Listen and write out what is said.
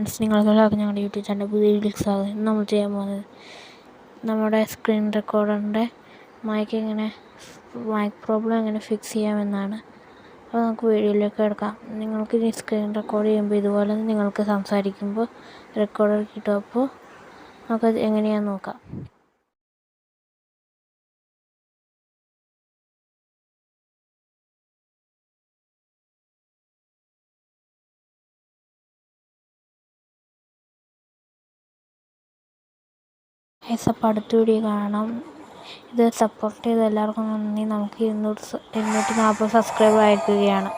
Friends, നിങ്ങൾക്കെല്ലാവർക്കും ഞങ്ങളുടെ YouTube channel പുതിയ വീഡിയോയിലേക്ക് സ്വാഗതം. ഇന്ന് നമ്മൾ ചെയ്യാൻ പോകുന്നത് നമ്മുടെ സ്ക്രീൻ റെക്കോർഡറിൻ്റെ മൈക്ക് പ്രോബ്ലം എങ്ങനെ ഫിക്സ് ചെയ്യാമെന്നാണ്. അപ്പോൾ നമുക്ക് വീഡിയോയിലേക്ക് കിടക്കാം. നിങ്ങൾക്ക് ഈ സ്ക്രീൻ റെക്കോർഡ് ചെയ്യുമ്പോൾ ഇതുപോലെ നിങ്ങൾക്ക് സംസാരിക്കുമ്പോൾ റെക്കോർഡർ കിട്ടും. അപ്പോൾ നമുക്കത് എങ്ങനെയാണെന്ന് നോക്കാം. അപ്പോൾ അടുത്ത വീഡിയോ കാണാം. ഇത് സപ്പോർട്ട് ചെയ്ത് എല്ലാവർക്കും നന്ദി. നമുക്ക് 240 സബ്സ്ക്രൈബർ ആയിരിക്കുകയാണ്.